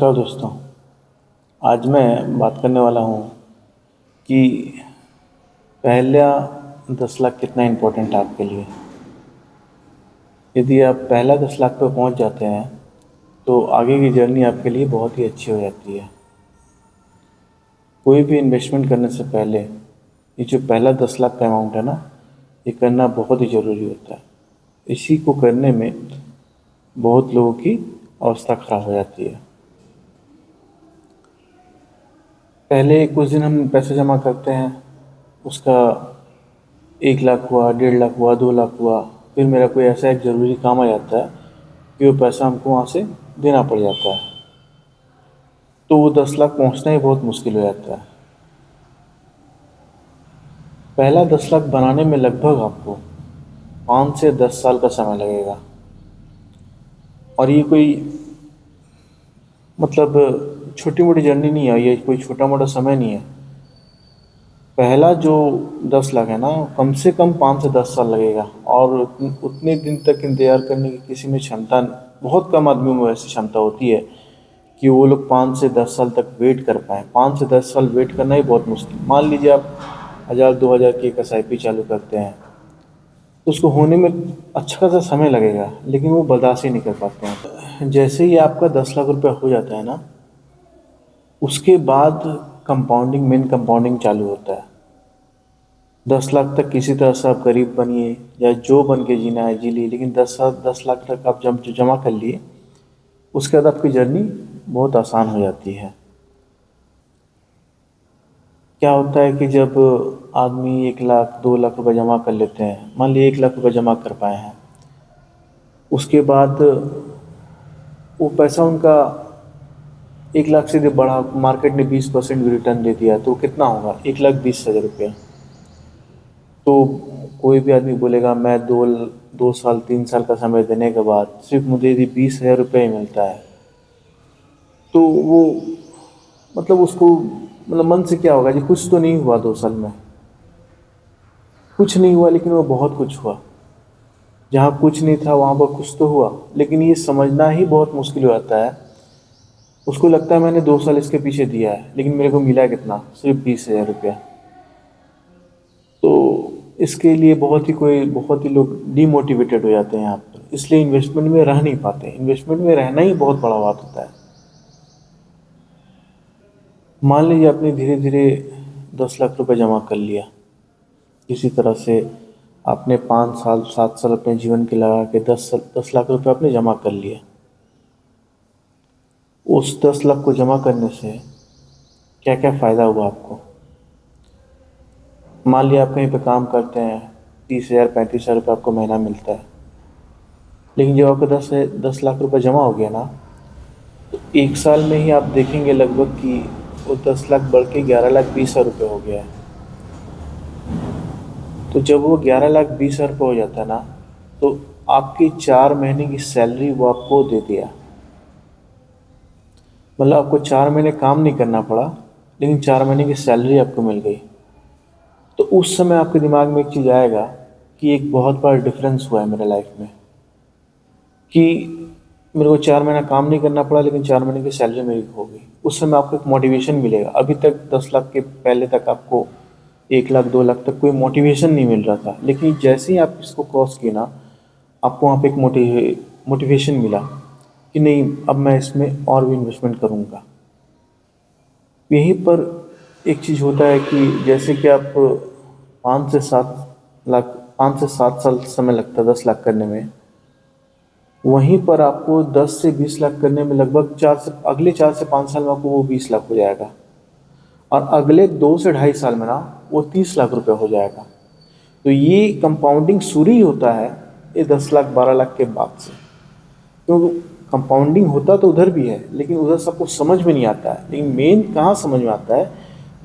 नमस्कार दोस्तों। आज मैं बात करने वाला हूँ कि पहला 10 लाख कितना इम्पोर्टेंट है आपके लिए। यदि आप पहला 10 लाख पे पहुँच जाते हैं तो आगे की जर्नी आपके लिए बहुत ही अच्छी हो जाती है। कोई भी इन्वेस्टमेंट करने से पहले ये जो पहला 10 लाख का अमाउंट है ना, ये करना बहुत ही ज़रूरी होता है। इसी को करने में बहुत लोगों की अवस्था ख़राब हो जाती है। पहले कुछ दिन हम पैसे जमा करते हैं, उसका 1 लाख हुआ, 1.5 लाख हुआ, 2 लाख हुआ, फिर मेरा कोई ऐसा एक ज़रूरी काम आ जाता है कि वो पैसा हमको वहाँ से देना पड़ जाता है, तो वो 10 लाख पहुँचना ही बहुत मुश्किल हो जाता है। पहला 10 लाख बनाने में लगभग आपको 5 से 10 साल का समय लगेगा। और ये कोई मतलब छोटी मोटी जर्नी नहीं है, ये कोई छोटा मोटा समय नहीं है। पहला जो 10 लाख है ना, कम से कम 5 से 10 साल लगेगा, और उतने दिन तक इंतज़ार करने की किसी में क्षमता, बहुत कम आदमियों में ऐसी क्षमता होती है कि वो लोग 5 से 10 साल तक वेट कर पाएँ। 5 से 10 साल वेट करना ही बहुत मुश्किल। मान लीजिए आप 1,000-2,000 की एक SIP चालू करते हैं, तो उसको होने में अच्छा खासा समय लगेगा, लेकिन वो बर्दाश्त ही नहीं कर पाते हैं। जैसे ही आपका 10 लाख रुपया हो जाता है ना, उसके बाद कंपाउंडिंग, मेन कंपाउंडिंग चालू होता है। 10 लाख तक किसी तरह से आप गरीब बनिए या जो बन के जीना है जी लिए, लेकिन 10 लाख तक आप जब जो जमा कर लिए, उसके बाद आपकी जर्नी बहुत आसान हो जाती है। क्या होता है कि जब आदमी 1 लाख 2 लाख रुपए जमा कर लेते हैं, मान लीजिए 1 लाख रुपए जमा कर पाए हैं, उसके बाद वो पैसा उनका 1 लाख से भी बढ़ा, मार्केट ने 20% भी रिटर्न दे दिया, तो कितना होगा? 1,20,000 रुपया। तो कोई भी आदमी बोलेगा मैं 2 साल 3 साल का समय देने के बाद सिर्फ मुझे यदि 20,000 रुपये ही मिलता है, तो वो मतलब उसको मतलब मन से क्या होगा जी, कुछ तो नहीं हुआ 2 साल में, कुछ नहीं हुआ, लेकिन वो बहुत कुछ हुआ। जहाँ कुछ नहीं था वहाँ पर कुछ तो हुआ, लेकिन ये समझना ही बहुत मुश्किल हो जाता है। उसको लगता है मैंने 2 साल इसके पीछे दिया है, लेकिन मेरे को मिला कितना? सिर्फ 20,000 रुपया। तो इसके लिए बहुत ही लोग डीमोटिवेटेड हो जाते हैं यहाँ पर, इसलिए इन्वेस्टमेंट में रह नहीं पाते। इन्वेस्टमेंट में रहना ही बहुत बड़ा बात होता है। मान लीजिए आपने धीरे धीरे 10 लाख रुपए जमा कर लिया, इसी तरह से आपने 5 साल 7 साल अपने जीवन के लगा के 10 लाख रुपए आपने जमा कर लिया। उस 10 लाख को जमा करने से क्या क्या फ़ायदा हुआ आपको? मान लिया आप कहीं पे काम करते हैं, 30,000 35,000 रुपये आपको महीना मिलता है, लेकिन जब आपका 10 लाख रुपए जमा हो गया ना, तो 1 साल में ही आप देखेंगे लगभग कि वो 10 लाख बढ़ के 11,20,000 रुपये हो गया है। तो जब वो 11,20,000 रुपये हो जाता है ना, तो आपकी 4 महीने की सैलरी वो आपको दे दिया। मतलब आपको 4 महीने काम नहीं करना पड़ा, लेकिन 4 महीने की सैलरी आपको मिल गई। तो उस समय आपके दिमाग में एक चीज़ आएगा कि एक बहुत बड़ा डिफरेंस हुआ है मेरे लाइफ में, कि मेरे को 4 महीना काम नहीं करना पड़ा, लेकिन 4 महीने की सैलरी मेरी हो गई। उस समय आपको एक मोटिवेशन मिलेगा। अभी तक 10 लाख के पहले तक आपको 1 लाख 2 लाख तक कोई मोटिवेशन नहीं मिल रहा था, लेकिन जैसे ही आप इसको क्रॉस किए ना, आपको वहाँ पे एक मोटिवेशन मिला कि नहीं, अब मैं इसमें और भी इन्वेस्टमेंट करूँगा। यहीं पर एक चीज़ होता है कि जैसे कि आप 5 से 7 लाख 5 से 7 साल समय लगता है 10 लाख करने में, वहीं पर आपको 10 से 20 लाख करने में लगभग अगले 4 से 5 साल में आपको वो 20 लाख हो जाएगा, और अगले 2 से 2.5 साल में ना वो 30 लाख रुपए हो जाएगा। तो ये कंपाउंडिंग शुरू ही होता है ये 10 लाख 12 लाख के बाद से। तो कंपाउंडिंग होता तो उधर भी है, लेकिन उधर सबको समझ में नहीं आता है। लेकिन मेन कहाँ समझ में आता है?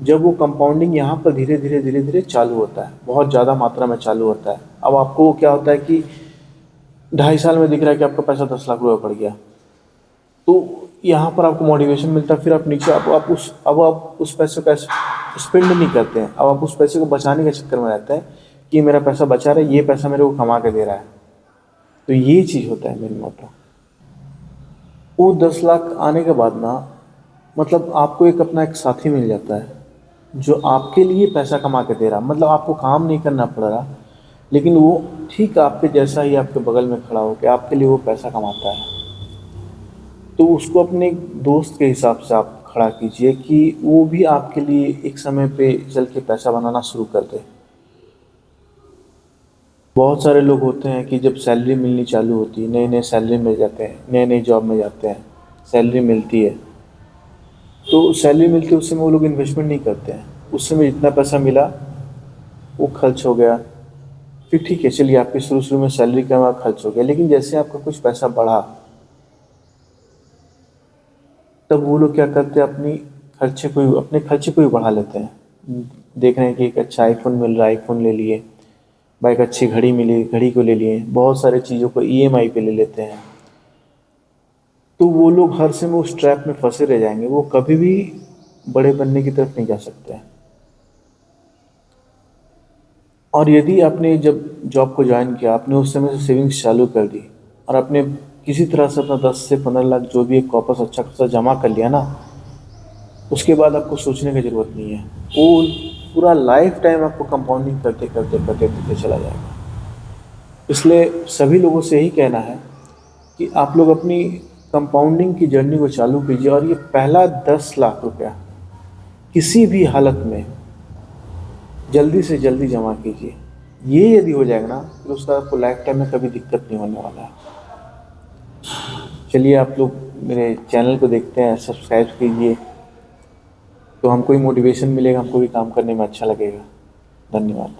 जब वो कंपाउंडिंग यहाँ पर धीरे धीरे धीरे धीरे चालू होता है, बहुत ज़्यादा मात्रा में चालू होता है। अब आपको क्या होता है कि 2.5 साल में दिख रहा है कि आपका पैसा 10 लाख रुपये बढ़ गया, तो यहाँ पर आपको मोटिवेशन मिलता है। फिर आप नीचे अब आप उस पैसे को स्पेंड नहीं करते हैं, अब आप उस पैसे को बचाने के चक्कर में रहते हैं कि मेरा पैसा बचा रहा है, ये पैसा मेरे को कमा के दे रहा है। तो ये चीज़ होता है मेन मोटो। वो 10 लाख आने के बाद ना, मतलब आपको एक अपना एक साथी मिल जाता है जो आपके लिए पैसा कमा के दे रहा, मतलब आपको काम नहीं करना पड़ रहा, लेकिन वो ठीक आपके जैसा ही आपके बगल में खड़ा होकर आपके लिए वो पैसा कमाता है। तो उसको अपने दोस्त के हिसाब से आप खड़ा कीजिए कि वो भी आपके लिए एक समय पे चल के पैसा बनाना शुरू कर दे। बहुत सारे लोग होते हैं कि जब सैलरी मिलनी चालू होती है, नए नए सैलरी मिल जाते हैं, नए नए जॉब में जाते हैं, सैलरी मिलती है, तो सैलरी मिलती है उस समय वो लोग इन्वेस्टमेंट नहीं करते हैं। उस समय जितना पैसा मिला वो खर्च हो गया। फिर ठीक है, चलिए आपकी शुरू शुरू में सैलरी का खर्च हो गया, लेकिन जैसे आपका कुछ पैसा बढ़ा, तब वो लोग क्या करते हैं, अपने खर्चे को ही बढ़ा लेते हैं। देख रहे हैं कि एक अच्छा आईफोन मिल रहा है, आईफोन ले लिए, भाई एक अच्छी घड़ी मिली, घड़ी को ले लिए, बहुत सारे चीज़ों को ईएमआई पे ले लेते हैं। तो वो लोग हर समय उस ट्रैप में फंसे रह जाएंगे, वो कभी भी बड़े बनने की तरफ नहीं जा सकते हैं। और यदि आपने जब जॉब को ज्वाइन किया, आपने उस समय से सेविंग्स चालू कर दी और आपने किसी तरह से अपना 10 से 15 लाख जो भी एक कॉपस अच्छा खासा जमा कर लिया ना, उसके बाद आपको सोचने की ज़रूरत नहीं है। वो पूरा लाइफ टाइम आपको कंपाउंडिंग करते करते करते करते चला जाएगा। इसलिए सभी लोगों से यही कहना है कि आप लोग अपनी कंपाउंडिंग की जर्नी को चालू कीजिए और ये पहला 10 लाख रुपया किसी भी हालत में जल्दी से जल्दी जमा कीजिए। ये यदि हो जाएगा ना, तो उसका आपको लाइफ टाइम में कभी दिक्कत नहीं होने वाला है। चलिए, आप लोग मेरे चैनल को देखते हैं, सब्सक्राइब कीजिए, तो हमको ही मोटिवेशन मिलेगा, हमको भी काम करने में अच्छा लगेगा। धन्यवाद।